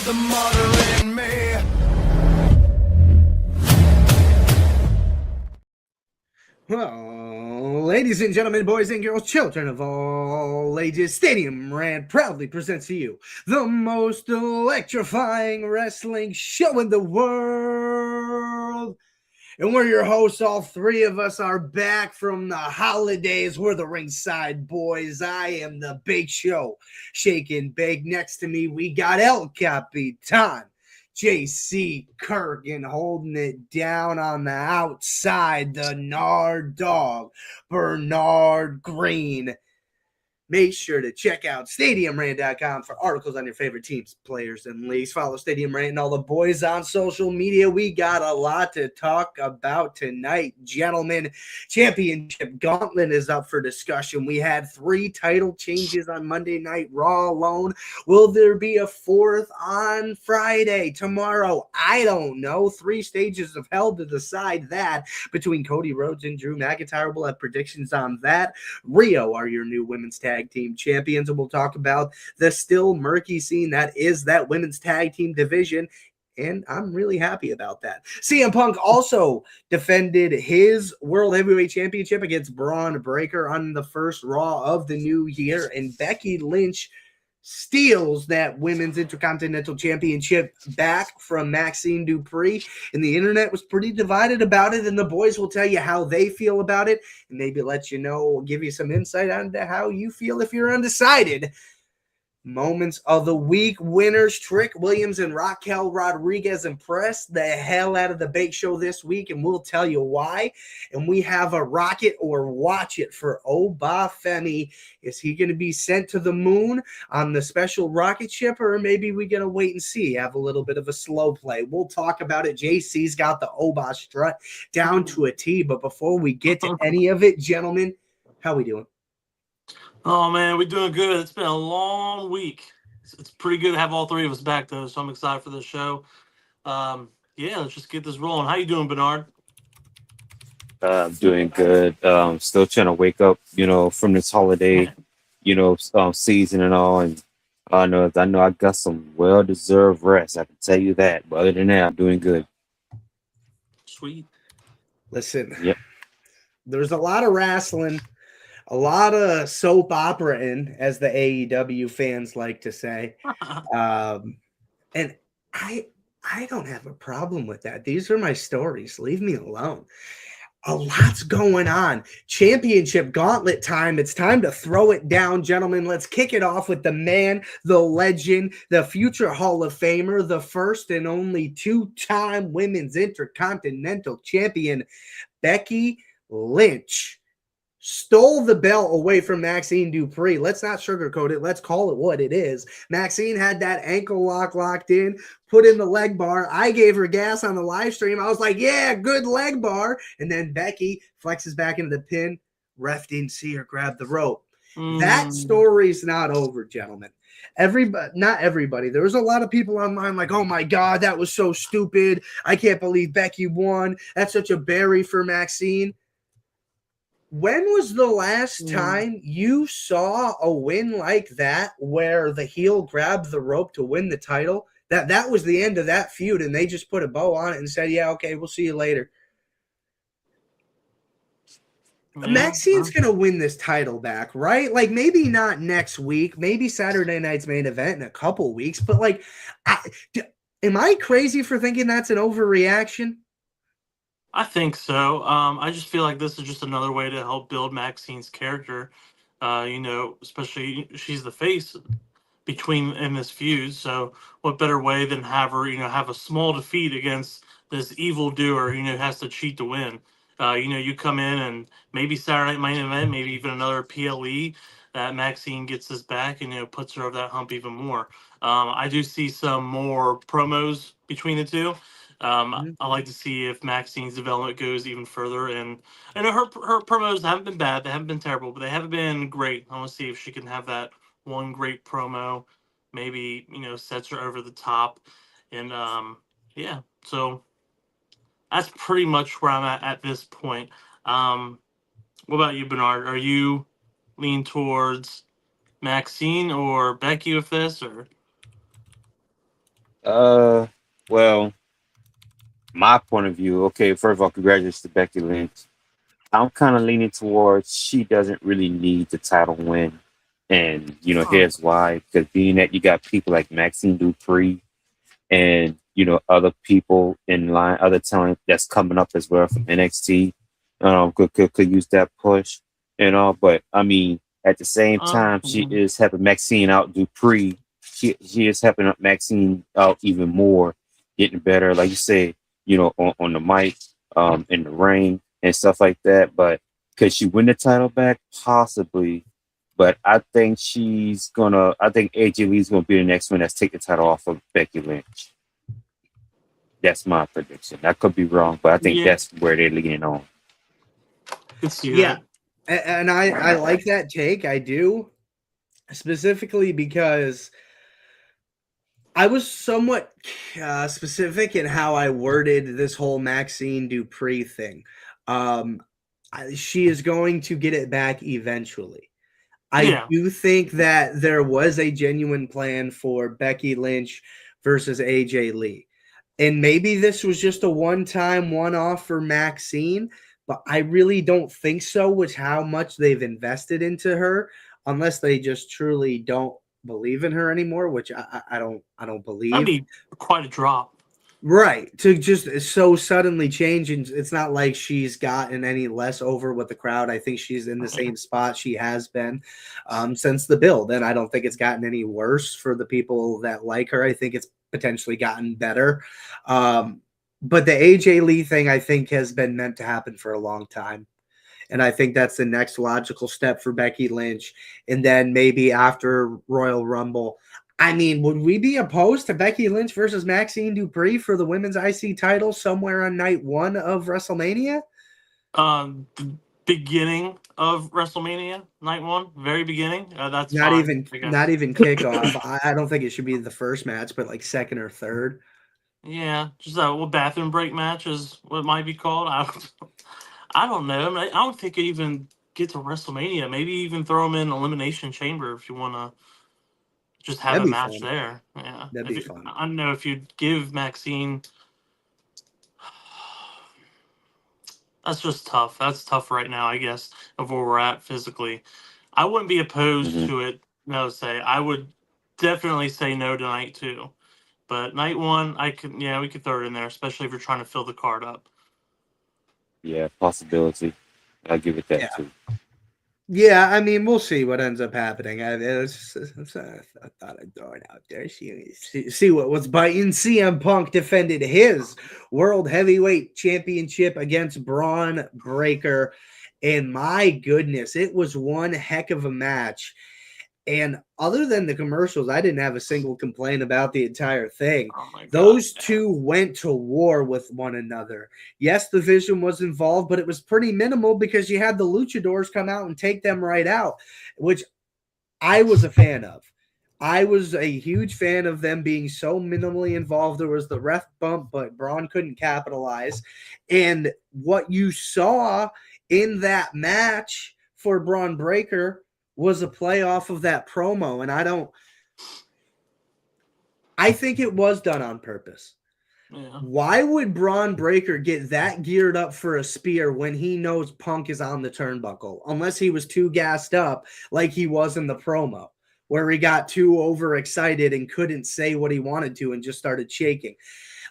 the mother in me. Well, ladies and gentlemen, boys and girls, children of all ages, Stadium Rant proudly presents to you the most electrifying wrestling show in the world. And we're your hosts. All three of us are back from the holidays. We're the Ringside Boys. I am the Big Show, shaking big. Next to me, we got El Capitan, JC Kirk, and holding it down on the outside, the Nard Dog, Bernard Green. Make sure to check out StadiumRant.com for articles on your favorite teams, players, and leagues. Follow Stadium Rant and all the boys on social media. We got a lot to talk about tonight, gentlemen. Championship Gauntlet is up for discussion. We had 3 title changes on Monday Night Raw alone. Will there be a 4th on Friday, tomorrow? I don't know. 3 stages of hell to decide that between Cody, Rhodes, and Drew McIntyre. We'll have predictions on that. RhIyo are your new women's tag team champions, and we'll talk about the still murky scene that is that women's tag team division, and I'm really happy about that. CM Punk also defended his World Heavyweight Championship against Braun Breaker on the first Raw of the new year, and Becky Lynch steals that women's Intercontinental Championship back from Maxine Dupree, and the internet was pretty divided about it, and the boys will tell you how they feel about it, and maybe let you know, give you some insight onto how you feel if you're undecided. Moments of the week winners: Trick Williams and Raquel Rodriguez impressed the hell out of the Bake Show this week, and we'll tell you why. And we have a rocket or watch it for Oba Femi. Is he going to be sent to the moon on the special rocket ship, or maybe we going to wait and see, have a little bit of a slow play? We'll talk about it. JC's got the Oba strut down to a T, but before we get to any of it, gentlemen, how we doing? Oh, man, we're doing good. It's been a long week. It's pretty good to have all 3 of us back, though, so I'm excited for this show. Yeah, let's just get this rolling. How you doing, Bernard? I'm doing good. Still trying to wake up, from this holiday, season and all. And I know I got some well-deserved rest. I can tell you that. But other than that, I'm doing good. Sweet. Listen, Yep. There's a lot of wrestling, a lot of soap opera-ing, as the AEW fans like to say. And I don't have a problem with that. These are my stories. Leave me alone. A lot's going on. Championship Gauntlet time. It's time to throw it down, gentlemen. Let's kick it off with the man, the legend, the future Hall of Famer, the first and only 2-time Women's Intercontinental Champion, Becky Lynch. Stole the belt away from Maxine Dupree. Let's not sugarcoat it. Let's call it what it is. Maxine had that ankle lock locked in, put in the leg bar. I gave her gas on the live stream. I was like, yeah, good leg bar. And then Becky flexes back into the pin. Ref didn't see her grab the rope. That story's not over, gentlemen. Not everybody. There was a lot of people online like, oh my God, that was so stupid. I can't believe Becky won. That's such a bury for Maxine. When was the last time you saw a win like that where the heel grabbed the rope to win the title? That was the end of that feud, and they just put a bow on it and said, yeah, okay, we'll see you later. Yeah. Maxine's going to win this title back, right? Like, maybe not next week, maybe Saturday night's main event in a couple weeks, but like, am I crazy for thinking that's an overreaction? I think so. I just feel like this is just another way to help build Maxine's character. Especially she's the face in this feud. So what better way than have her, have a small defeat against this evil doer, has to cheat to win. You come in and maybe Saturday night main event, maybe even another PLE that Maxine gets this back and, puts her over that hump even more. I do see some more promos between the two. I like to see if Maxine's development goes even further, and I know her promos haven't been bad, they haven't been terrible, but they haven't been great. I want to see if she can have that one great promo, maybe sets her over the top, and yeah. So that's pretty much where I'm at this point. What about you, Bernard? Are you lean towards Maxine or Becky with this, or? Well, my point of view. Okay, first of all, congratulations to Becky Lynch. I'm kind of leaning towards she doesn't really need the title win, and here's why. Because being that you got people like Maxine Dupree and other people in line, other talent that's coming up as well from NXT, could use that push, But I mean, at the same time, she is helping Maxine out Dupree. She is helping up Maxine out even more, getting better, like you say, on the mic, in the ring and stuff like that. But could she win the title back? Possibly. But I think I think AJ Lee's gonna be the next one that's take the title off of Becky Lynch. That's my prediction. I could be wrong, but I think that's where they're leaning on. Yeah. And I like that take. I do. Specifically because I was somewhat specific in how I worded this whole Maxine Dupree thing. She is going to get it back eventually. I do think that there was a genuine plan for Becky Lynch versus AJ Lee. And maybe this was just a one-time, one-off for Maxine, but I really don't think so with how much they've invested into her, unless they just truly don't believe in her anymore, which I don't believe. That'd be quite a drop. Right. To just so suddenly change, and it's not like she's gotten any less over with the crowd. I think she's in the same spot she has been since the build, and I don't think it's gotten any worse for the people that like her. I think it's potentially gotten better. But the AJ Lee thing, I think, has been meant to happen for a long time. And I think that's the next logical step for Becky Lynch. And then maybe after Royal Rumble, I mean, would we be opposed to Becky Lynch versus Maxine Dupree for the women's IC title somewhere on night 1 of WrestleMania? The beginning of WrestleMania, night 1, very beginning. That's not fine, even kickoff. I don't think it should be the first match, but like second or third. Yeah, just a bathroom break match is what it might be called. I don't know. I don't think it even get to WrestleMania. Maybe even throw them in Elimination Chamber if you want to just have a match there. Yeah, that'd be fun. I don't know if you'd give Maxine. That's just tough. That's tough right now, I guess, of where we're at physically. I wouldn't be opposed to it. No, I would definitely say no to night 2. But night 1, we could throw it in there, especially if you're trying to fill the card up. Yeah, possibility. I'll give it that too. Yeah, I mean, we'll see what ends up happening. I thought I'd throw it out there. See what was biting. CM Punk defended his World Heavyweight Championship against Braun Breaker. And my goodness, it was one heck of a match. And other than the commercials, I didn't have a single complaint about the entire thing. Oh my God, those two went to war with one another. Yes, the Vision was involved, but it was pretty minimal because you had the luchadors come out and take them right out, which I was a fan of. I was a huge fan of them being so minimally involved. There was the ref bump, but Braun couldn't capitalize. And what you saw in that match for Braun Breaker was a play off of that promo. And I think it was done on purpose. Yeah. Why would Braun Breaker get that geared up for a spear when he knows Punk is on the turnbuckle? Unless he was too gassed up like he was in the promo, where he got too overexcited and couldn't say what he wanted to and just started shaking.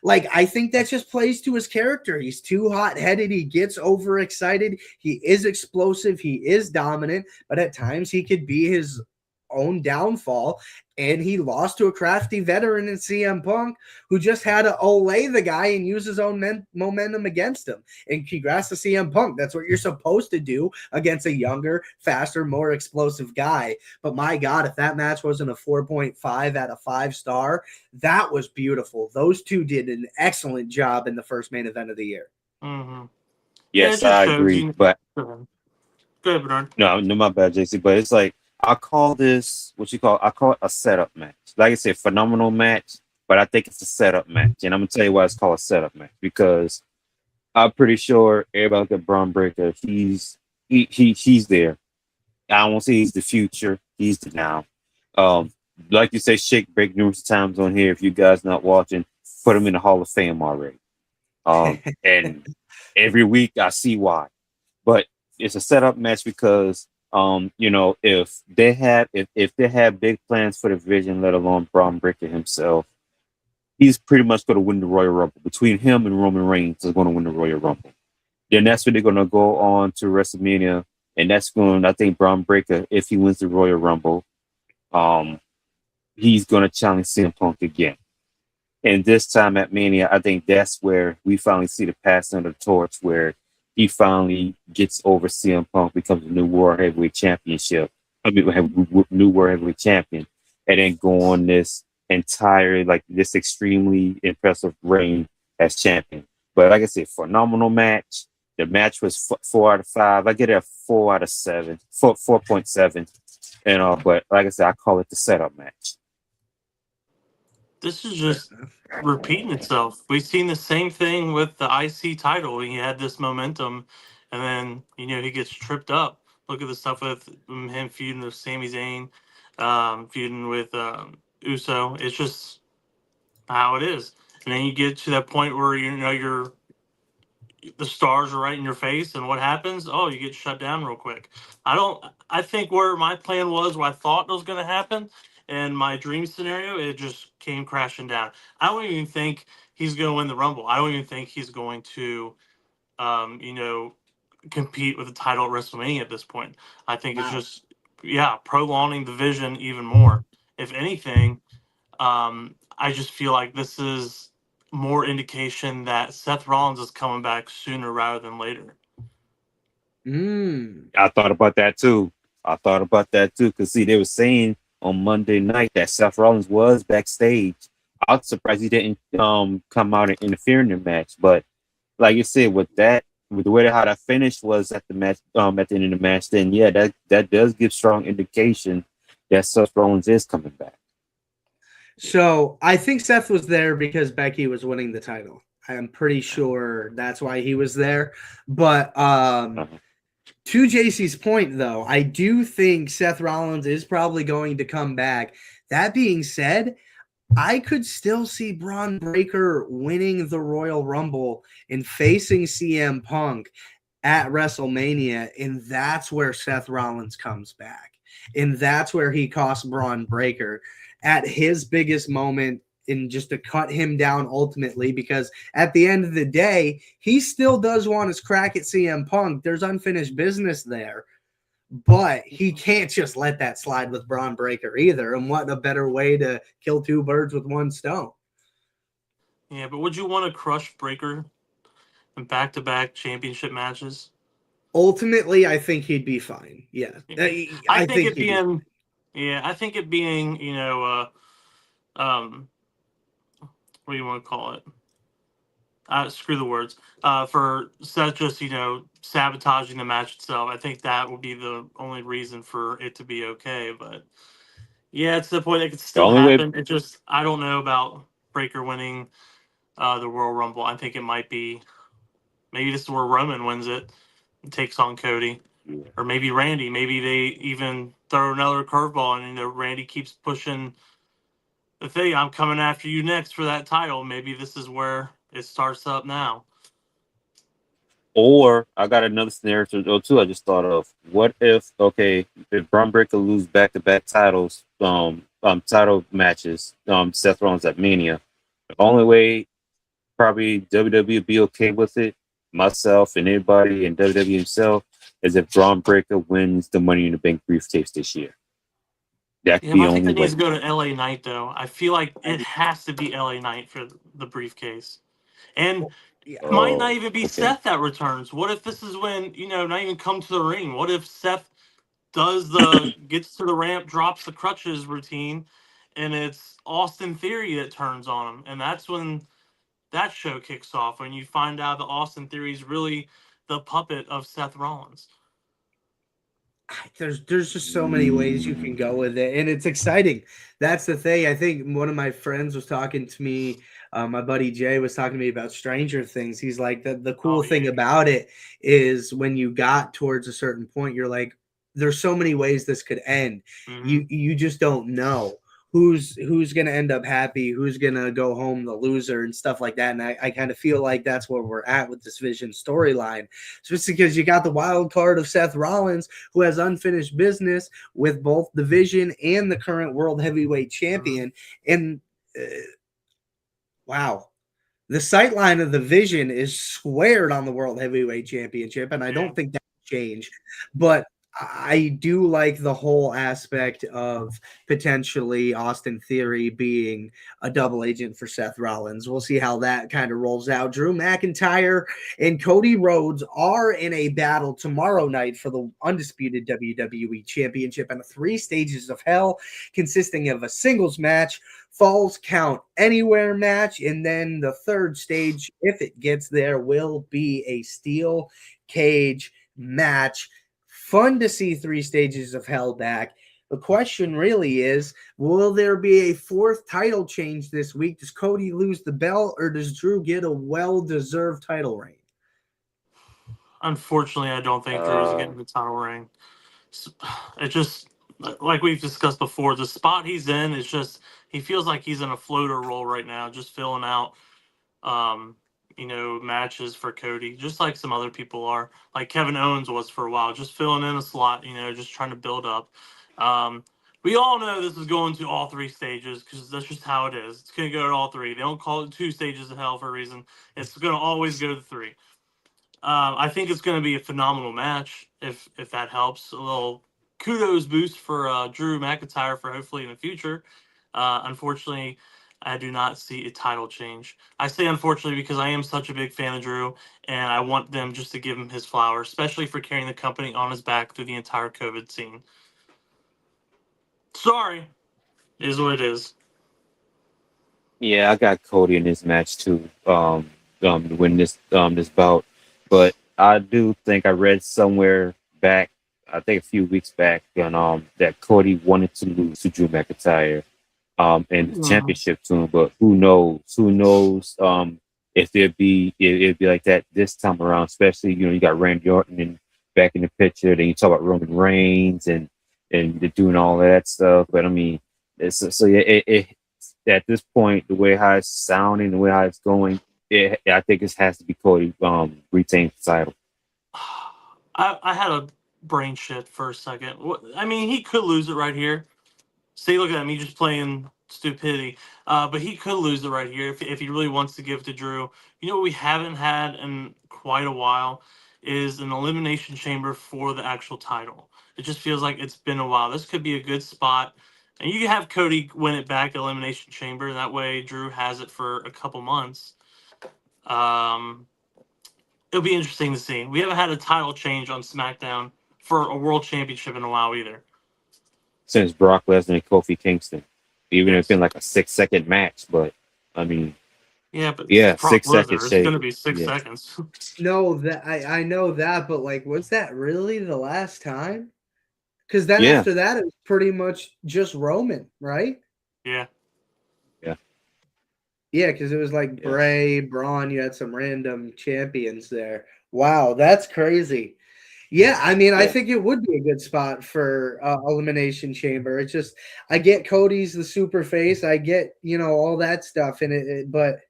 Like, I think that just plays to his character. He's too hot-headed. He gets overexcited. He is explosive. He is dominant, but at times he could be his own downfall. And he lost to a crafty veteran in CM Punk who just had to olay the guy and use his own momentum against him. And congrats to CM Punk. That's what you're supposed to do against a younger, faster, more explosive guy. But my God, if that match wasn't a 4.5 out of 5-star, that was beautiful. Those two did an excellent job in the first main event of the year. Mm-hmm. Yes, I agree. But go ahead, Bernard. No, my bad, JC. But it's like, I call this I call it a setup match. Like I said, phenomenal match, but I think it's a setup match. And I'm gonna tell you why it's called a setup match, because I'm pretty sure everybody at Braun Breaker, he's there. I won't say he's the future, he's the now. like you say, shake break numerous times on here. If you guys not watching, put him in the Hall of Fame already. And every week I see why. But it's a setup match because you know, if they have big plans for the division, let alone Braun Breaker himself, he's pretty much going to win the Royal Rumble. Between him and Roman Reigns is going to win the Royal Rumble. Then that's when they're going to go on to WrestleMania, and that's going. I think Braun Breaker, if he wins the Royal Rumble, he's going to challenge CM Punk again. And this time at Mania, I think that's where we finally see the passing of the torch, where he finally gets over CM Punk, becomes the new World Heavyweight Championship. New World Heavyweight Champion, and then go on this entire, like, this extremely impressive reign as champion. But like I said, phenomenal match. The match was 4 out of 5. I get it a 4 out of 7, 4.7. And but like I said, I call it the setup match. This is just repeating itself. We've seen the same thing with the IC title. He had this momentum, and then he gets tripped up. Look at the stuff with him feuding with Sami Zayn, feuding with Uso. It's just how it is. And then you get to that point where the stars are right in your face, and what happens? Oh, you get shut down real quick. I think where my plan was, what I thought was going to happen, and my dream scenario, it just came crashing down. I don't even think he's going to win the Rumble. I don't even think he's going to, compete with the title at WrestleMania at this point. I think it's just, prolonging the vision even more. If anything, I just feel like this is more indication that Seth Rollins is coming back sooner rather than later. I thought about that too. Because see, they were saying on Monday night that Seth Rollins was backstage. I was surprised he didn't come out and interfere in the match. But like you said, with the way how that finished was at the match, at the end of the match, then yeah, that does give strong indication that Seth Rollins is coming back. So I think Seth was there because Becky was winning the title. I'm pretty sure that's why he was there. But to JC's point, though, I do think Seth Rollins is probably going to come back. That being said, I could still see Braun Breaker winning the Royal Rumble and facing CM Punk at WrestleMania, and that's where Seth Rollins comes back. And that's where he costs Braun Breaker at his biggest moment, and just to cut him down ultimately, because at the end of the day, he still does want his crack at CM Punk. There's unfinished business there, but he can't just let that slide with Braun Breaker either. And what a better way to kill two birds with one stone. Yeah, but would you want to crush Breaker in back-to-back championship matches? Ultimately, I think he'd be fine. Yeah. I think it being, what do you want to call it? Screw the words. For Seth just, sabotaging the match itself, I think that would be the only reason for it to be okay. But yeah, it's the point it could still happen. It just, I don't know about Breaker winning the Royal Rumble. I think it might be, maybe this is where Roman wins it and takes on Cody. Or maybe Randy. Maybe they even throw another curveball and Randy keeps pushing the thing. I'm coming after you next for that title. Maybe this is where it starts up now. Or I got another scenario too. I just thought of, what if Braun Breaker lose back-to-back titles, title matches, Seth Rollins at Mania. The only way probably WWE would be okay with it, myself and anybody in WWE himself, is if Braun Breaker wins the Money in the Bank briefcase this year. That could be the only way. I think it needs to go to LA Knight, though. I feel like it has to be LA Knight for the briefcase. And might not even be Seth that returns. What if this is when, not even come to the ring? What if Seth does gets to the ramp, drops the crutches routine, and it's Austin Theory that turns on him? And that's when that show kicks off, when you find out that Austin Theory is really the puppet of Seth Rollins. There's just so many ways you can go with it, and it's exciting. That's the thing. I think one of my friends was talking to me. My buddy Jay was talking to me about Stranger Things. He's like, the cool thing about it is when you got towards a certain point, you're like, there's so many ways this could end. Mm-hmm. You just don't know who's going to end up happy, who's going to go home the loser and stuff like that. And I kind of feel like that's where we're at with this Vision storyline, especially because you got the wild card of Seth Rollins, who has unfinished business with both the Vision and the current World Heavyweight Champion. And wow, the sightline of the Vision is squared on the World Heavyweight Championship, and I don't think that will change. But I do like the whole aspect of potentially Austin Theory being a double agent for Seth Rollins. We'll see how that kind of rolls out. Drew McIntyre and Cody Rhodes are in a battle tomorrow night for the undisputed WWE Championship in 3 stages of hell, consisting of a singles match, Falls Count Anywhere match, and then the third stage, if it gets there, will be a steel cage match. Fun to see 3 stages of hell back. The question really is, will there be a 4th title change this week? Does Cody lose the belt, or does Drew get a well-deserved title reign? Unfortunately, I don't think Drew's getting the title reign. It just, like we've discussed before, the spot he's in is just, he feels like he's in a floater role right now, just filling out matches for Cody, just like some other people are, like Kevin Owens was for a while, just filling in a slot, just trying to build up. We all know this is going to all 3 stages because that's just how it is. It's going to go to all 3. They don't call it 2 stages of hell for a reason. It's going to always go to 3. I think it's going to be a phenomenal match if that helps. A little kudos boost for Drew McIntyre for hopefully in the future. Unfortunately, I do not see a title change. I say unfortunately because I am such a big fan of Drew, and I want them just to give him his flowers, especially for carrying the company on his back through the entire COVID scene. Sorry, it is what it is. Yeah, I got Cody in this match too. To win this bout, but I do think I read somewhere back, I think a few weeks back, and that Cody wanted to lose to Drew McIntyre. And the championship to him, but who knows? If it'd be like that this time around, especially you got Randy Orton and back in the picture, then you talk about Roman Reigns and they're doing all of that stuff. But I mean, at this point, the way how it's sounding, the way how it's going, I think it has to be Cody retains the title. I had a brain shift for a second. I mean, he could lose it right here. See, look at me just playing stupidity. But he could lose it right here if he really wants to give it to Drew. You know what we haven't had in quite a while is an elimination chamber for the actual title. It just feels like it's been a while. This could be a good spot. And you can have Cody win it back, elimination chamber. That way Drew has it for a couple months. It'll be interesting to see. We haven't had a title change on SmackDown for a world championship in a while either. Since Brock Lesnar and Kofi Kingston, even if it's been like a 6-second match, but I mean, but 6 seconds. It's going to be 6 seconds. No, that I know that, but like, was that really the last time? Because then after that, it was pretty much just Roman, right? Yeah. Yeah, because it was like Bray, Braun. You had some random champions there. Wow, that's crazy. Yeah, I mean, I think it would be a good spot for Elimination Chamber. It's just, I get Cody's the super face. I get, all that stuff in it, but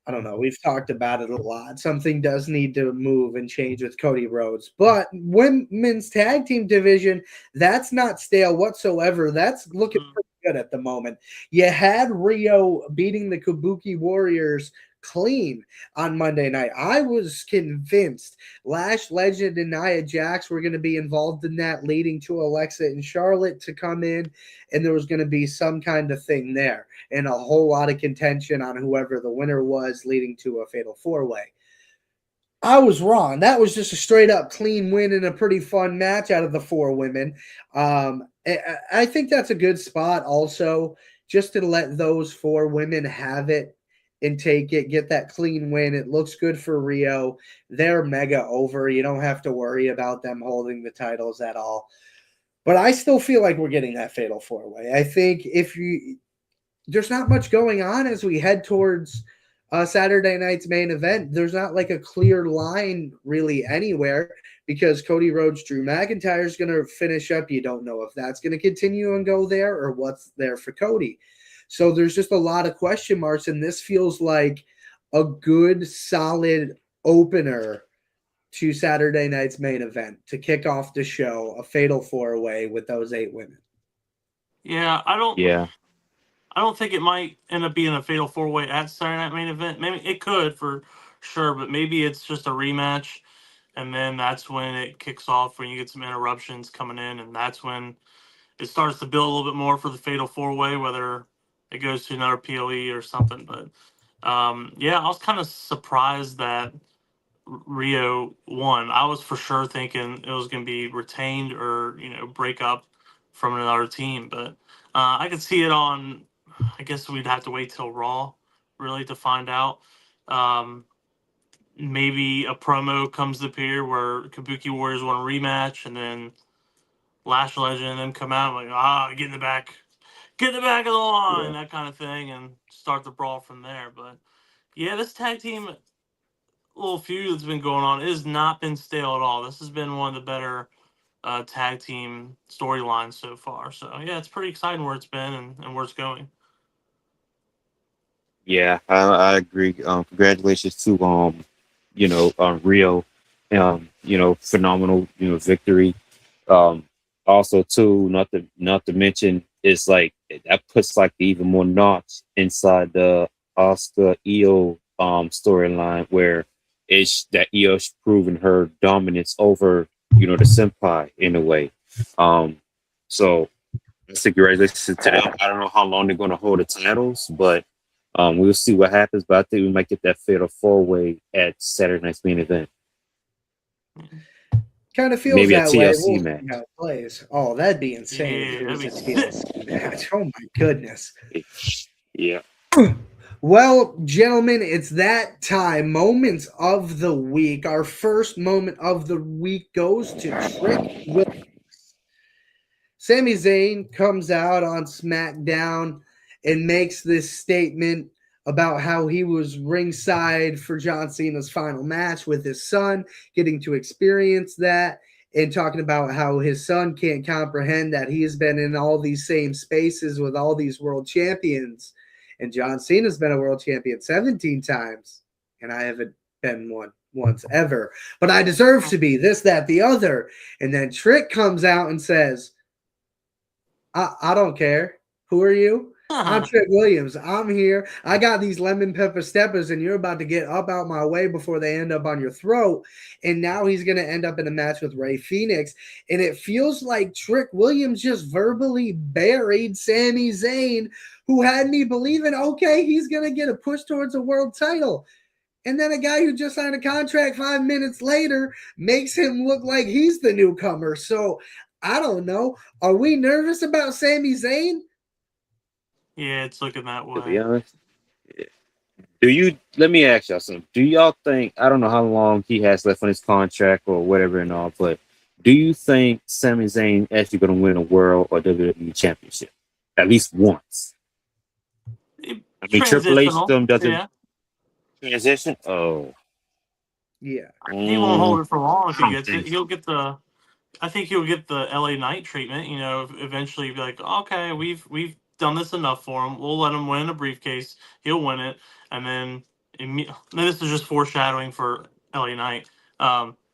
I don't know. We've talked about it a lot. Something does need to move and change with Cody Rhodes. But women's tag team division, that's not stale whatsoever. That's looking pretty good at the moment. You had RhIyo beating the Kabuki Warriors clean on Monday night. I was convinced Lash Legend and Nia Jax were going to be involved in that, leading to Alexa and Charlotte to come in, and there was going to be some kind of thing there and a whole lot of contention on whoever the winner was, leading to a fatal 4-way. I was wrong. That was just a straight up clean win and a pretty fun match out of the 4 women. I think that's a good spot also, just to let those 4 women have it and take it, get that clean win. It looks good for RhIyo. They're mega over. You don't have to worry about them holding the titles at all. But I still feel like we're getting that fatal 4-way. I think there's not much going on as we head towards Saturday night's main event, there's not like a clear line really anywhere because Cody Rhodes, Drew McIntyre is going to finish up. You don't know if that's going to continue and go there or what's there for Cody. So there's just a lot of question marks, and this feels like a good, solid opener to Saturday night's main event to kick off the show, a fatal 4-way with those 8 women. Yeah, Yeah. I don't think it might end up being a fatal 4-way at Saturday Night Main Event. Maybe it could for sure, but maybe it's just a rematch, and then that's when it kicks off when you get some interruptions coming in, and that's when it starts to build a little bit more for the fatal 4-way, whether it goes to another PLE or something. But yeah, I was kind of surprised that RhIyo won. I was for sure thinking it was going to be retained or break up from another team, but I could see it on. I guess we'd have to wait till Raw really to find out. Um, Maybe a promo comes to appear where Kabuki Warriors want a rematch, and then Lash Legend and them come out like, get in the back of the line, that kind of thing, and start the brawl from there. But yeah, this tag team little feud that's been going on has not been stale at all. This has been one of the better tag team storylines so far. So yeah, it's pretty exciting where it's been and where it's going. Yeah, I agree. Congratulations to RhIyo, phenomenal, victory. Also too, not to mention, it's like that puts like even more knots inside the Oscar Io storyline where it's that Io's proven her dominance over the senpai in a way. So that's a congratulations to them. I don't know how long they're going to hold the titles, but we'll see what happens. But I think we might get that fatal 4-way at Saturday night's main event. Kind of feels Maybe a that way. TLC We'll see match. how it plays. Oh, that'd be insane if Yeah, it was a that'd be TLC match. Oh my goodness. Yeah. Well, gentlemen, it's that time. Moments of the week. Our first moment of the week goes to Trick Williams. Sami Zayn comes out on SmackDown and makes this statement about how he was ringside for John Cena's final match with his son, getting to experience that, and talking about how his son can't comprehend that he has been in all these same spaces with all these world champions. And John Cena's been a world champion 17 times, and I haven't been one once ever. But I deserve to be this, that, the other. And then Trick comes out and says, I don't care. Who are you? I'm Trick Williams. I'm here. I got these lemon pepper steppers, and you're about to get up out my way before they end up on your throat. And now he's going to end up in a match with Rey Fenix. And it feels like Trick Williams just verbally buried Sami Zayn, who had me believing, okay, he's going to get a push towards a world title. And then a guy who just signed a contract 5 minutes later makes him look like he's the newcomer. So I don't know. Are we nervous about Sami Zayn? Yeah, it's looking that To be way. honest, let me ask y'all something. Do y'all think, I don't know how long he has left on his contract or whatever and all, but do you think Sami Zayn actually going to win a world or WWE championship at least once? I mean, Triple H Transitional. still doesn't Yeah. transition. Oh, Yeah. He won't hold it for long if he I don't gets it. think He'll get the I think he'll get the LA Knight treatment. Eventually be like, okay, we've done this enough for him. We'll let him win a briefcase. He'll win it, and then this is just foreshadowing for LA Knight.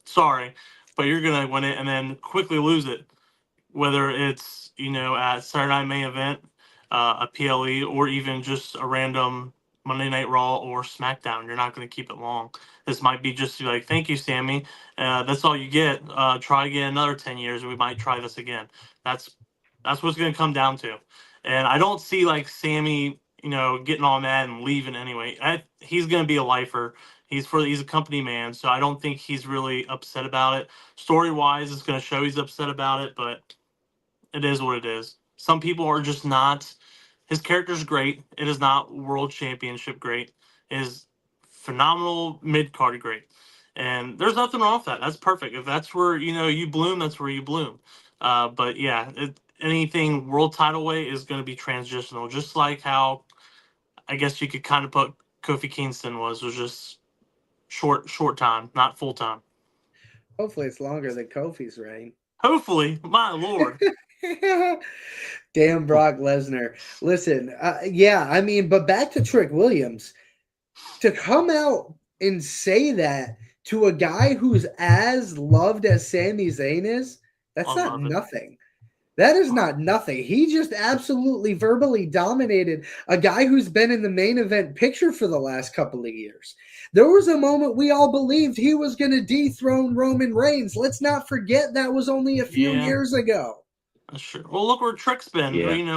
Sorry, but you're gonna win it and then quickly lose it. Whether it's at Saturday Night Main Event, a PLE, or even just a random Monday Night Raw or SmackDown, you're not going to keep it long. This might be just to be like, thank you, Sammy. That's all you get. Try again another 10 years, and we might try this again. That's what's going to come down to. And I don't see like Sammy, getting all mad and leaving anyway. He's going to be a lifer. He's a company man, so I don't think he's really upset about it. Story wise, it's going to show he's upset about it, but it is what it is. Some people are just not. His character's great. It is not world championship great. It is phenomenal mid card great, and there's nothing wrong with that. That's perfect. If that's where you bloom, that's where you bloom. But yeah, anything world title way is going to be transitional. Just like how I guess you could kind of put Kofi Kingston was just short time, not full time. Hopefully, it's longer than Kofi's reign. Hopefully, my lord. Damn Brock Lesnar. Listen, I mean, but back to Trick Williams. To come out and say that to a guy who's as loved as Sami Zayn is, that's not nothing. That is not nothing. He just absolutely verbally dominated a guy who's been in the main event picture for the last couple of years. There was a moment we all believed he was going to dethrone Roman Reigns. Let's not forget that was only a few years ago. Sure. Well, look where Trick's been,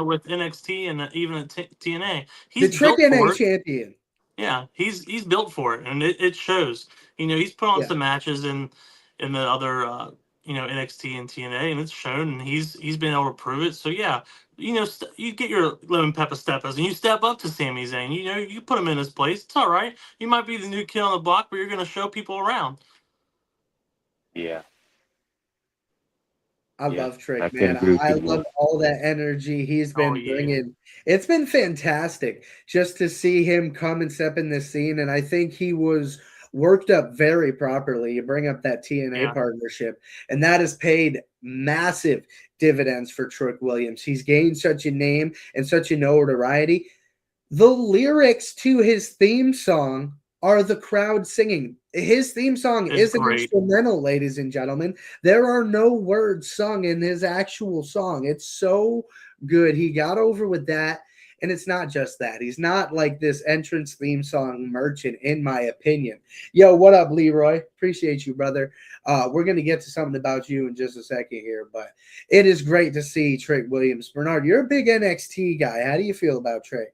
with NXT and even at TNA. He's the Trick NA champion. Yeah, he's built for it, and it shows. He's put on some matches in the other NXT and TNA, and it's shown, and he's been able to prove it. So yeah, you get your lemon pepper steppers, and you step up to Sami Zayn. You put him in his place. It's all right. You might be the new kid on the block, but you're going to show people around. Yeah. I love Trick, man. I love all that energy he's been bringing. It's been fantastic just to see him come and step in this scene, and I think he was worked up very properly. You bring up that TNA partnership, and that has paid massive dividends for Trick Williams. He's gained such a name and such a notoriety. The lyrics to his theme song are the crowd singing. His theme song is an instrumental, ladies and gentlemen. There are no words sung in his actual song. It's so good. He got over with that, and it's not just that. He's not like this entrance theme song merchant, in my opinion. Yo, what up, Leroy? Appreciate you, brother. We're going to get to something about you in just a second here, but it is great to see Trick Williams. Bernard, you're a big NXT guy. How do you feel about Trick?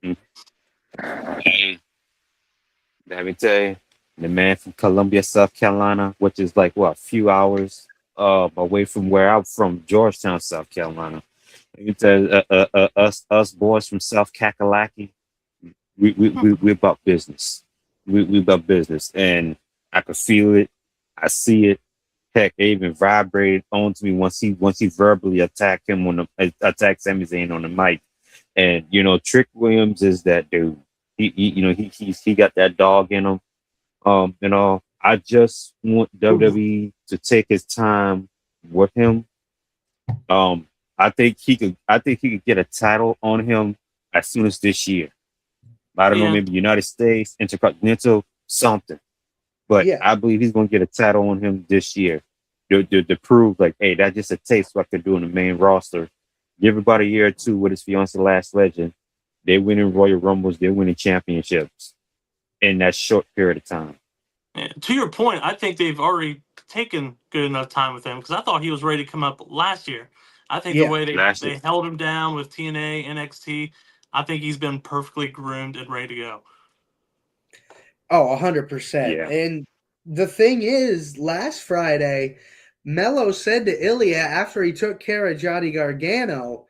Let me tell you, the man from Columbia, South Carolina, which is like a few hours away from where I'm from, Georgetown, South Carolina. Let me tell you, us boys from South Kakalaki, we about business. We about business, and I could feel it. I see it. Heck, it even vibrated onto me once he verbally attacked Sami Zayn on the mic. And Trick Williams is that dude. He got that dog in him. I just want WWE to take his time with him. I think he could get a title on him as soon as this year. I don't know, maybe United States, Intercontinental, something. But I believe he's going to get a title on him this year to prove like, hey, that's just a taste of what they're doing in the main roster. Give everybody a year or two with his fiance, Last Legend. They're winning Royal Rumbles. They're winning championships in that short period of time. Yeah, to your point, I think they've already taken good enough time with him because I thought he was ready to come up last year. I think the way they held him down with TNA, NXT, I think he's been perfectly groomed and ready to go. Oh, 100%. Yeah. And the thing is, last Friday, Mello said to Ilya after he took care of Johnny Gargano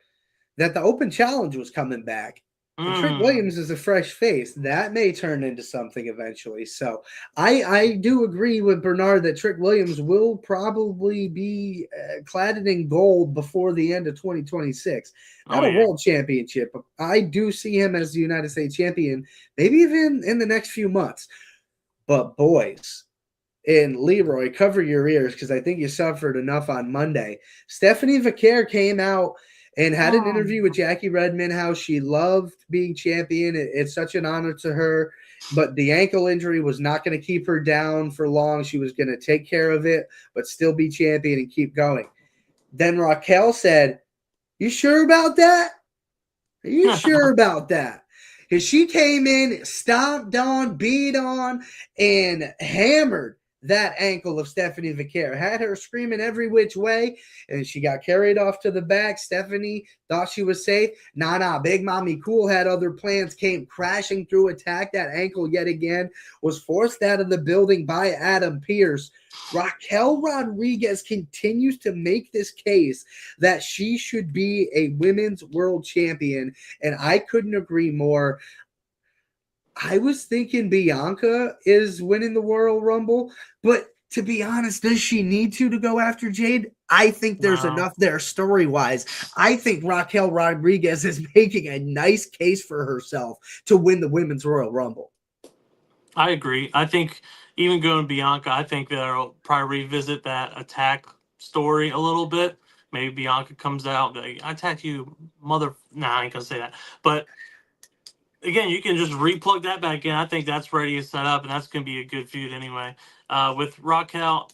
that the open challenge was coming back. And Trick Williams is a fresh face. That may turn into something eventually. So I do agree with Bernard that Trick Williams will probably be cladded in gold before the end of 2026. Not a world championship. I do see him as the United States champion, maybe even in the next few months. But boys, and Leroy, cover your ears because I think you suffered enough on Monday. Stephanie Vaquer came out and had an interview with Jackie Redmond, how she loved being champion. It's such an honor to her. But the ankle injury was not going to keep her down for long. She was going to take care of it, but still be champion and keep going. Then Raquel said, "You sure about that? Are you sure about that?" Because she came in, stomped on, beat on, and hammered that ankle of Stephanie Vaquer, had her screaming every which way, and she got carried off to the back. Stephanie thought she was safe. Nah, Big Mommy Cool had other plans, came crashing through, attacked that ankle yet again, was forced out of the building by Adam Pearce. Raquel Rodriguez continues to make this case that she should be a women's world champion, and I couldn't agree more. I was thinking Bianca is winning the Royal Rumble, but to be honest, does she need to go after Jade? I think there's enough there story-wise. I think Raquel Rodriguez is making a nice case for herself to win the Women's Royal Rumble. I agree. I think even going to Bianca, I think they'll probably revisit that attack story a little bit. Maybe Bianca comes out, like, I attacked you, mother. Nah, I ain't gonna say that. But again, you can just replug that back in. I think that's ready to set up, and that's gonna be a good feud anyway. With Raquel,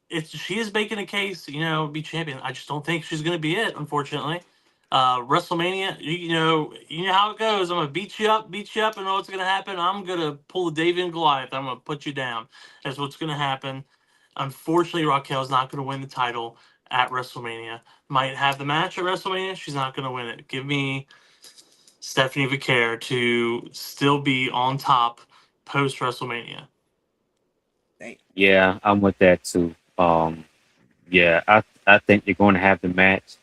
if she is making a case, be champion. I just don't think she's gonna be it, unfortunately. WrestleMania, you know how it goes. I'm gonna beat you up, and know what's gonna happen. I'm gonna pull the David and Goliath. I'm gonna put you down. That's what's gonna happen. Unfortunately, Raquel's not gonna win the title at WrestleMania. Might have the match at WrestleMania. She's not gonna win it. Give me Stephanie Vaquer to still be on top post WrestleMania. Yeah, I'm with that too. Yeah, I think they're going to have the match.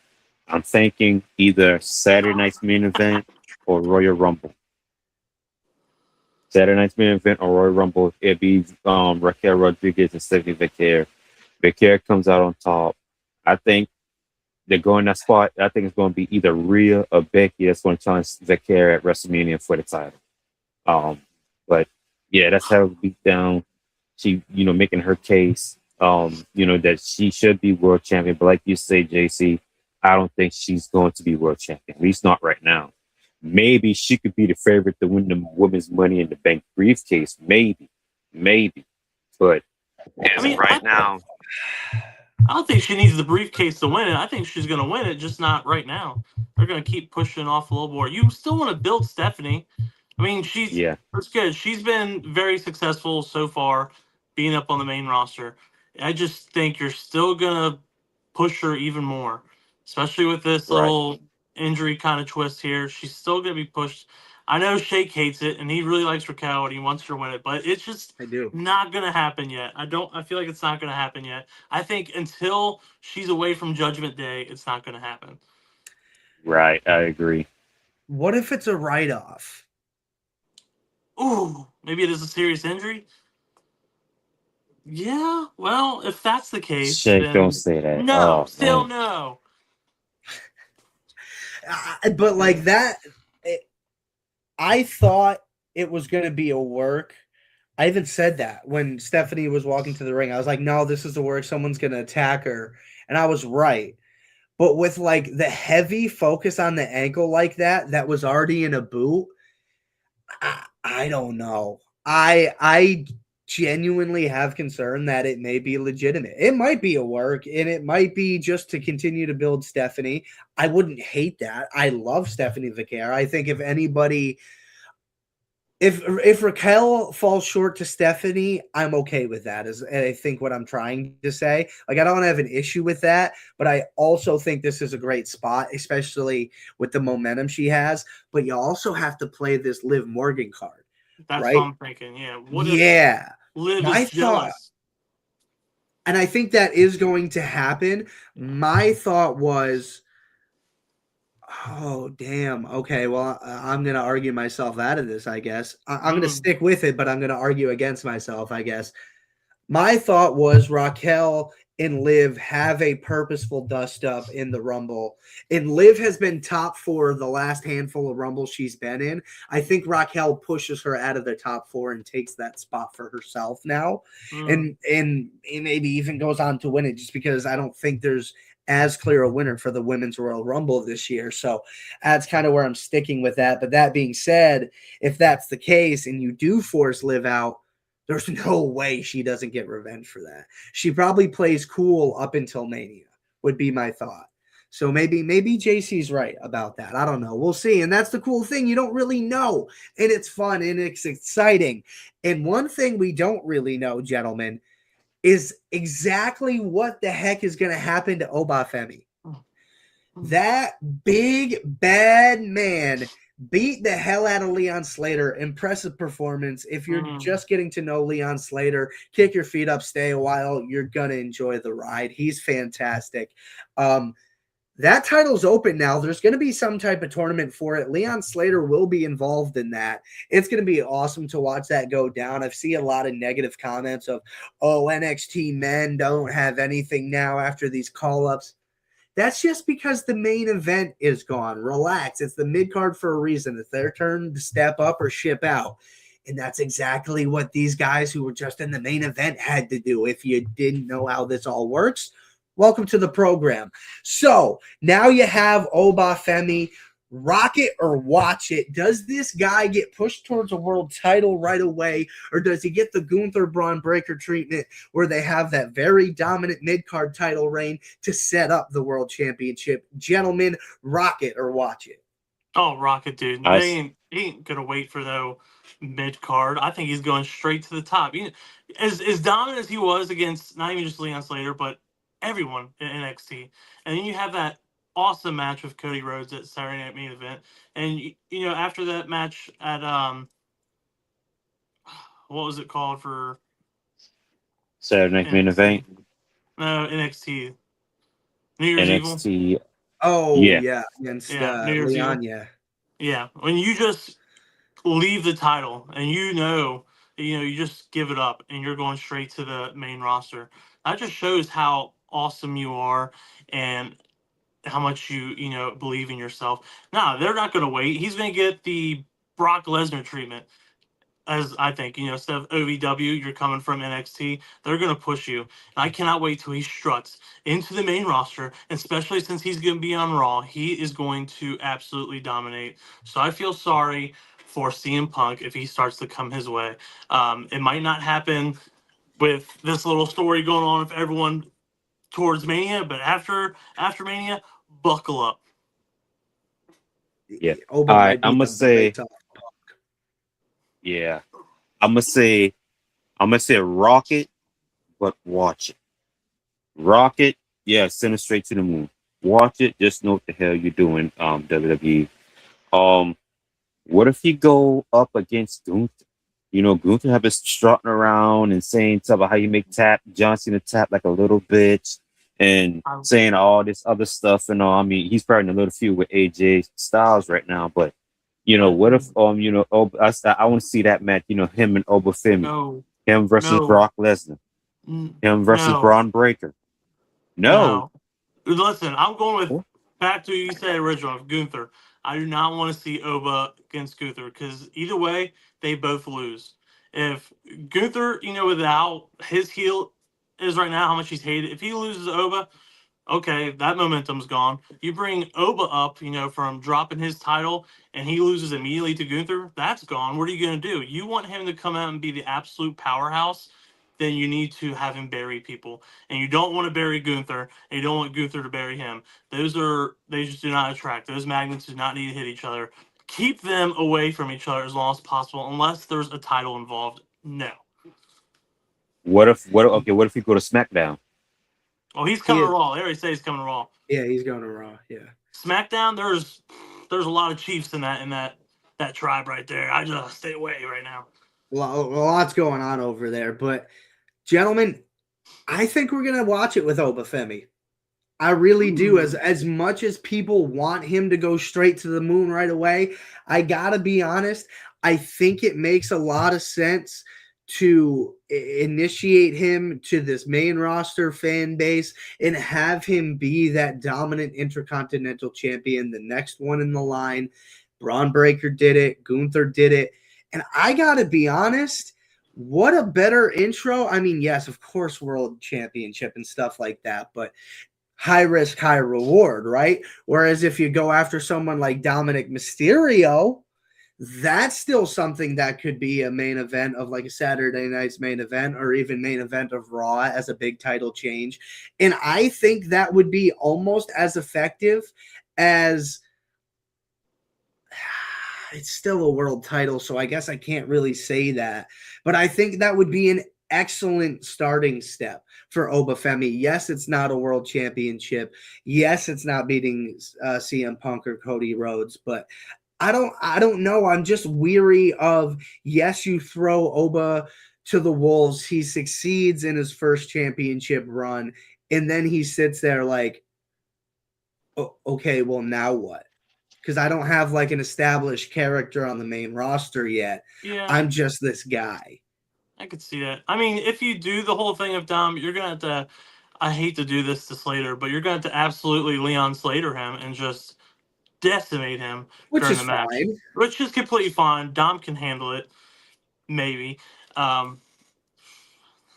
I'm thinking either Saturday night's main event or Royal Rumble. Saturday night's main event or Royal Rumble. It'd be Raquel Rodriguez and Stephanie Vaquer. Vaquer comes out on top. I think they're going that spot. I think it's going to be either RhIyo or Becky that's going to challenge Vaquer at WrestleMania for the title. But yeah, that's how it beat down. She, making her case, that she should be world champion. But like you say, JC, I don't think she's going to be world champion, at least not right now. Maybe she could be the favorite to win the women's Money in the Bank briefcase. Maybe. But now, I don't think she needs the briefcase to win it. I think she's going to win it, just not right now. They're going to keep pushing off a little more. You still want to build Stephanie. I mean, that's good. She's been very successful so far being up on the main roster. I just think you're still going to push her even more, especially with this little injury kind of twist here. She's still going to be pushed. I know Shake hates it, and he really likes Raquel, and he wants her to win it, but it's just not going to happen yet. I feel like it's not going to happen yet. I think until she's away from Judgment Day, it's not going to happen. Right, I agree. What if it's a write-off? Ooh, maybe it is a serious injury? Yeah, well, if that's the case, Shake, don't say that. No, still no. But like that, I thought it was going to be a work. I even said that when Stephanie was walking to the ring. I was like, no, this is a work. Someone's going to attack her. And I was right. But with like the heavy focus on the ankle like that was already in a boot, I don't know. I genuinely have concern that it may be legitimate. It might be a work, and it might be just to continue to build Stephanie. I wouldn't hate that. I love Stephanie Vaquer. I think if anybody, if Raquel falls short to Stephanie, I'm okay with that. Is I think what I'm trying to say. Like, I don't have an issue with that, but I also think this is a great spot, especially with the momentum she has. But you also have to play this Liv Morgan card. That's right? what I'm thinking. Yeah. What if Liv is jealous? And I think that is going to happen. My thought was, oh, damn. Okay, well, I'm going to argue myself out of this, I guess. I'm going to stick with it, but I'm going to argue against myself, I guess. My thought was Raquel and Liv have a purposeful dust-up in the Rumble. And Liv has been top 4 the last handful of Rumbles she's been in. I think Raquel pushes her out of the top 4 and takes that spot for herself now. And maybe even goes on to win it, just because I don't think there's as clear a winner for the Women's Royal Rumble this year. So that's kind of where I'm sticking with that. But that being said, if that's the case and you do force Liv out, there's no way she doesn't get revenge for that. She probably plays cool up until Mania, would be my thought. So maybe JC's right about that. I don't know. We'll see. And that's the cool thing. You don't really know. And it's fun and it's exciting. And one thing we don't really know, gentlemen, is exactly what the heck is going to happen to Oba Femi. That big, bad man beat the hell out of Leon Slater. Impressive performance. If you're just getting to know Leon Slater, kick your feet up, stay a while. You're going to enjoy the ride. He's fantastic. That title's open now. There's going to be some type of tournament for it. Leon Slater will be involved in that. It's going to be awesome to watch that go down. I've seen a lot of negative comments of, NXT men don't have anything now after these call-ups. That's just because the main event is gone. Relax. It's the mid-card for a reason. It's their turn to step up or ship out. And that's exactly what these guys who were just in the main event had to do. If you didn't know how this all works, welcome to the program. So now you have Oba Femi. Rock it or watch it. Does this guy get pushed towards a world title right away, or does he get the Gunther Braun Breaker treatment where they have that very dominant mid-card title reign to set up the world championship? Gentlemen, rock it or watch it. Oh, Rocket, dude. He ain't going to wait for no mid-card. I think he's going straight to the top. As dominant as he was against not even just Leon Slater, but everyone in NXT. And then you have that awesome match with Cody Rhodes at Saturday Night Main Event. And, after that match at, what was it called for? Saturday Night Main Event. No, NXT. New Year's NXT. Evil. Oh, yeah. Against New Year's Leon, Evil. Yeah. When you just leave the title and you just give it up and you're going straight to the main roster, that just shows how awesome you are and how much you believe in yourself. No, they're not going to wait. He's going to get the Brock Lesnar treatment. As I think, instead of OVW, you're coming from NXT, they're going to push you. And I cannot wait till he struts into the main roster, especially since he's going to be on Raw. He is going to absolutely dominate. So I feel sorry for CM Punk if he starts to come his way. It might not happen with this little story going on with everyone towards Mania, but after Mania, buckle up. Yeah. Oba All might right, be I'm gonna the say. top. Yeah, I'm gonna say rock it, but watch it. Rock it, yeah, send it straight to the moon. Watch it, just know what the hell you're doing, WWE. What if you go up against Gunther? Gunther have been strutting around and saying stuff about how you make John Cena tap like a little bitch and saying all this other stuff and all. I mean, he's probably in a little feud with AJ Styles right now, but what if I want to see that match, him and Oba Femi. No. Him versus Brock Lesnar. Him versus Braun Breaker. No. Listen, I'm going with back to you said original of Gunther. I do not want to see Oba against Gunther because either way, they both lose. If Gunther, without his heel is right now, how much he's hated, if he loses Oba, okay, that momentum's gone. You bring Oba up, from dropping his title and he loses immediately to Gunther, that's gone. What are you going to do? You want him to come out and be the absolute powerhouse, then you need to have him bury people. And you don't want to bury Gunther, and you don't want Gunther to bury him. They just do not attract. Those magnets do not need to hit each other. Keep them away from each other as long as possible, unless there's a title involved. No. What if you go to SmackDown? Oh, he's coming to Raw. They already say he's coming to Raw. Yeah, he's going to Raw. Yeah. SmackDown, there's a lot of Chiefs in that tribe right there. I just stay away right now. Well, a lot's going on over there, but gentlemen, I think we're gonna watch it with Oba Femi. I really do. As much as people want him to go straight to the moon right away, I gotta be honest. I think it makes a lot of sense to initiate him to this main roster fan base and have him be that dominant Intercontinental champion, the next one in the line. Braun Breaker did it. Gunther did it. And I got to be honest, what a better intro. I mean, yes, of course, world championship and stuff like that, but high risk, high reward, right? Whereas if you go after someone like Dominic Mysterio, that's still something that could be a main event of like a Saturday night's main event or even main event of Raw as a big title change. And I think that would be almost as effective as it's still a world title, so I guess I can't really say that. But I think that would be an excellent starting step for Oba Femi. Yes, it's not a world championship. Yes, it's not beating CM Punk or Cody Rhodes, but I don't know. I'm just weary of, yes, you throw Oba to the wolves. He succeeds in his first championship run, and then he sits there like, oh, okay, well, now what? Because I don't have like an established character on the main roster yet. Yeah. I'm just this guy. I could see that. I mean, if you do the whole thing of Dom, you're going to have to, I hate to do this to Slater, but you're going to have to absolutely Leon Slater him and just decimate him during the match. Fine. Which is completely fine. Dom can handle it. maybe.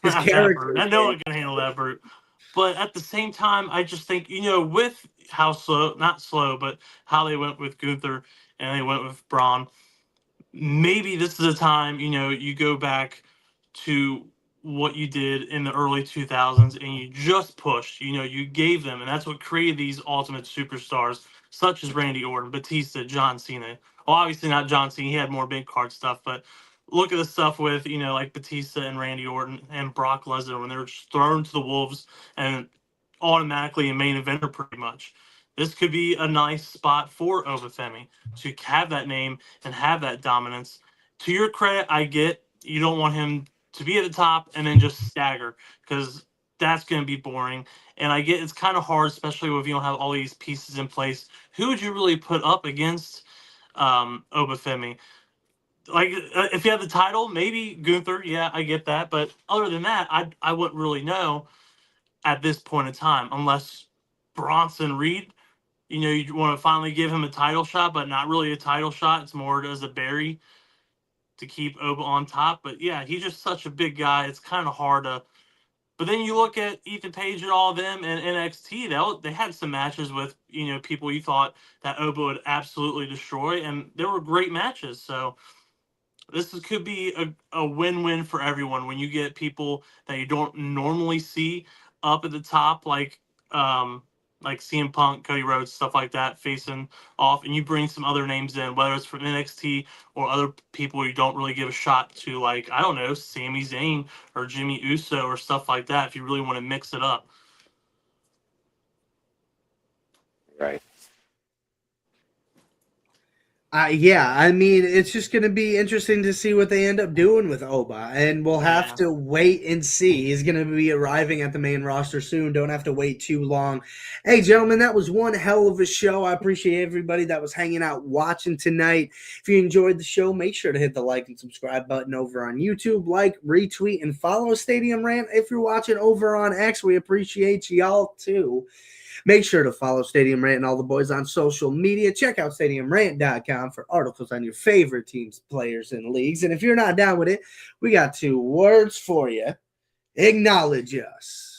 His Not that character. brute. I know I can handle that brute. But at the same time, I just think, with how slow, not slow, but how they went with Gunther and they went with Braun, maybe this is a time, you go back to what you did in the early 2000s and you just pushed, you gave them, and that's what created these ultimate superstars such as Randy Orton, Batista, John Cena. Well, obviously not John Cena, he had more big card stuff, but look at the stuff with, like Batista and Randy Orton and Brock Lesnar when they were just thrown to the wolves and automatically a main eventer pretty much. This could be a nice spot for Oba Femi to have that name and have that dominance. To your credit, I get you don't want him to be at the top and then just stagger because that's going to be boring. And I get it's kind of hard, especially if you don't have all these pieces in place. Who would you really put up against Oba Femi? Like, if you have the title, maybe Gunther. Yeah, I get that. But other than that, I wouldn't really know at this point in time unless Bronson Reed. You want to finally give him a title shot, but not really a title shot. It's more as a bury to keep Oba on top. But yeah, he's just such a big guy. It's kind of hard to. But then you look at Ethan Page and all of them in NXT. They had some matches with people you thought that Oba would absolutely destroy, and they were great matches. So could be a win-win for everyone when you get people that you don't normally see up at the top, like CM Punk, Cody Rhodes, stuff like that, facing off, and you bring some other names in, whether it's from NXT or other people you don't really give a shot to, like, I don't know, Sami Zayn or Jimmy Uso or stuff like that, if you really want to mix it up. Right. Yeah, I mean, it's just going to be interesting to see what they end up doing with Oba, and we'll have Yeah. to wait and see. He's going to be arriving at the main roster soon. Don't have to wait too long. Hey, gentlemen, that was one hell of a show. I appreciate everybody that was hanging out watching tonight. If you enjoyed the show, make sure to hit the like and subscribe button over on YouTube. Like, retweet, and follow Stadium Rant. If you're watching over on X, we appreciate y'all too. Make sure to follow Stadium Rant and all the boys on social media. Check out stadiumrant.com for articles on your favorite teams, players, and leagues. And if you're not down with it, we got 2 words for you. Acknowledge us.